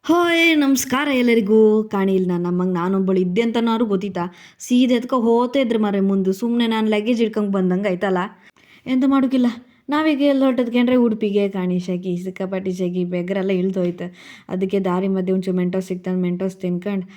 ಹೋಯ್ ನಮಸ್ಕಾರ ಎಲ್ಲರಿಗೂ. ಕಾಣಿಲ್ಲ ನಮ್ಮಂಗೆ ನಾನೊಬ್ಬಳು ಇದ್ದೆ ಅಂತನಾರು ಗೊತ್ತಿತ್ತಾ. ಸೀದಾ ಎತ್ಕೊ ಹೋಗ್ತಾ ಇದ್ರಿ ಮರೆ ಮುಂದೆ ಸುಮ್ಮನೆ ನಾನು ಲಗೇಜ್ ಇಟ್ಕೊಂಡ್ ಬಂದಂಗೆ ಆಯ್ತಲ್ಲ. ಎಂತ ಮಾಡೋಕ್ಕಿಲ್ಲ, ನಾವೀಗ ಎಲ್ಲ ಹೊರಟದ್ಕೊಂಡ್ರೆ ಉಡುಪಿಗೆ ಕಾಣಿ ಶೆಗಿ ಸಿಕ್ಕಾಪಟ್ಟಿ ಶೆಗಿ ಬೆಗ್ರೆಲ್ಲ ಇಳ್ದೋಯ್ತು. ಅದಕ್ಕೆ ದಾರಿ ಮಧ್ಯೆ ಒಂಚೂರು ಮೆಂಟೋಸ್ ಸಿಕ್ತಾನೆ, ಮೆಂಟೋಸ್ ತಿನ್ಕೊಂಡು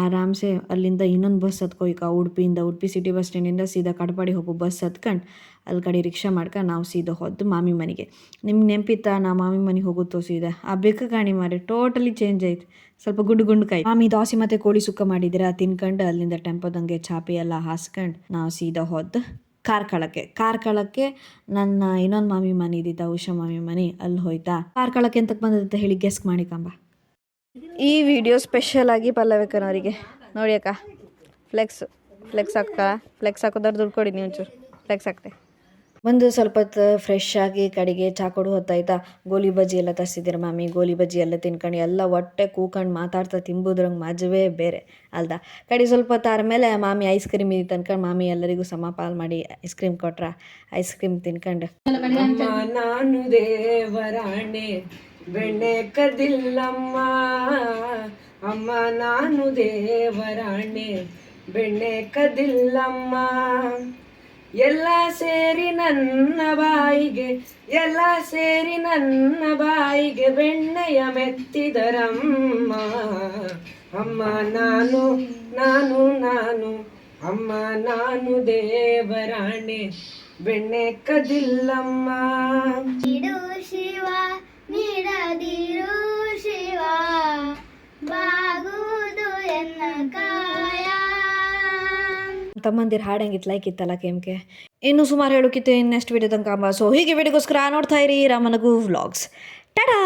ಆರಾಮ್ಸೆ ಅಲ್ಲಿಂದ ಇನ್ನೊಂದು ಬಸ್ ಹತ್ಕೋಯ್ಕ ಉಡುಪಿ ಸಿಟಿ ಬಸ್ ಸ್ಟ್ಯಾಂಡಿಂದ ಸೀದಾ ಕಡಪಾಡಿ ಹೋಗೋ ಬಸ್ ಹತ್ಕೊಂಡು ಅಲ್ಲಿ ಕಡೆ ರಿಕ್ಷಾ ಮಾಡ್ಕೊಂಡು ನಾವು ಸೀದಾ ಹೋದ್ದು ಮಾಮಿ ಮನೆಗೆ. ನಿಮ್ಗೆ ನೆನಪಿತ್ತಾ ನಾ ಮಾಮಿ ಮನೆಗೆ ಹೋಗುತ್ತೋ ಸೀದಾ ಆ ಬೆಕ್ಕ ಕಾಣಿ ಮಾರಿ ಟೋಟಲಿ ಚೇಂಜ್ ಆಯ್ತು. ಸ್ವಲ್ಪ ಗುಂಡು ಕಾಯಿ ಮಾಮಿ ದೋಸೆ ಮತ್ತು ಕೋಳಿ ಸುಕ್ಕ ಮಾಡಿದ್ರೆ ತಿನ್ಕೊಂಡು ಅಲ್ಲಿಂದ ಟೆಂಪೋದಂಗೆ ಚಾಪಿ ಎಲ್ಲ ಹಾಸ್ಕೊಂಡು ನಾವು ಸೀದಾ ಹೋದ್ದು ಕಾರ್ಕಳಕ್ಕೆ ನನ್ನ ಇನ್ನೊಂದು ಮಾಮಿ ಮನೆ ಇದ್ದಿದ್ದ ಉಷಾ ಮಾಮಿ ಮನೆ ಅಲ್ಲಿ ಹೋಯ್ತಾ. ಕಾರ್ಕಳಕ್ಕೆ ಎಂತಕ್ಕೆ ಬಂದದಂತ ಹೇಳಿ ಗೆಸ್ಟ್ ಮಾಡಿಕಂಬ. ಈ ವಿಡಿಯೋ ಸ್ಪೆಷಲ್ ಆಗಿ ಪಲ್ಲವಿಕನವರಿಗೆ ನೋಡಿ ಅಕ್ಕ. ಫ್ಲೆಕ್ಸ್ ಹಾಕೋದಾರು ದುಡ್ಡು ಕೊಡಿ ನೀವು ಒಂಚೂರು ಫ್ಲೆಕ್ಸ್ ಹಾಕ್ತೆ. ಒಂದು ಸ್ವಲ್ಪ ಹೊತ್ತು ಫ್ರೆಶ್ ಆಗಿ ಕಡೆಗೆ ಚಾ ಕೊಡು ಹೊತ್ತಾಯ್ತಾ. ಗೋಲಿ ಬಜ್ಜಿ ಎಲ್ಲ ತರಿಸಿದ್ದೀರ ಮಾಮಿ. ಗೋಲಿ ಬಜ್ಜಿ ಎಲ್ಲ ತಿನ್ಕೊಂಡು ಎಲ್ಲ ಹೊಟ್ಟೆ ಕೂಕೊಂಡು ಮಾತಾಡ್ತಾ ತಿಂಬುದ್ರಂಗೆ ಮಜವೇ ಬೇರೆ ಅಲ್ದ. ಕಡೆ ಸ್ವಲ್ಪ ಹೊತ್ತು ಆದಮೇಲೆ ಮಾಮಿ ಐಸ್ ಕ್ರೀಮ್ ಇದು ತನ್ಕೊಂಡು ಮಾಮಿ ಎಲ್ಲರಿಗೂ ಸಮಪಾಲ್ ಮಾಡಿ ಐಸ್ ಕ್ರೀಮ್ ಕೊಟ್ರ. ಐಸ್ ಕ್ರೀಮ್ ತಿನ್ಕೊಂಡು ನಾನು ದೇವರಾಣೆ ಬೆಣ್ಣೆ ಕದಿಲ್ಲಮ್ಮ, ಅಮ್ಮ ನಾನು ದೇವರಾಣೆ ಬೆಣ್ಣೆ ಕದಿಲ್ಲಮ್ಮ. ಎಲ್ಲ ಸೇರಿ ನನ್ನ ಬಾಯಿಗೆ ಬೆಣ್ಣೆಯ ಮೆತ್ತಿದರಮ್ಮ, ಅಮ್ಮ ನಾನು ಅಮ್ಮ ನಾನು ದೇವರಾಣೆ ಬೆಣ್ಣೆ ಕದಿಲ್ಲಮ್ಮ. ನೀಡು ಶಿವ ನೀಡದಿರು ಶಿವ ಬಾಗುವುದು ಎನ್ನ ಕಾಯ. ತಮ್ಮಂದಿರು ಹಾಡಂಗಿತ್ತು ಲೈಕ್ ಇತ್ತಲ್ಲ ಕೆಮ್ಕೆ. ಇನ್ನೂ ಸುಮಾರು ಹೇಳೋಕ್ಕಿತ್ತು ಇನ್ನೆಷ್ಟು ವಿಡಿಯೋ ತನಕ. ಸೊ ಹೀಗೆ ವಿಡಿಯೋಗೋಸ್ಕರ ನೋಡ್ತಾ ಇರಿ ರಾಮನಗು ವ್ಲಾಗ್ಸ್. ಟಾಡಾ.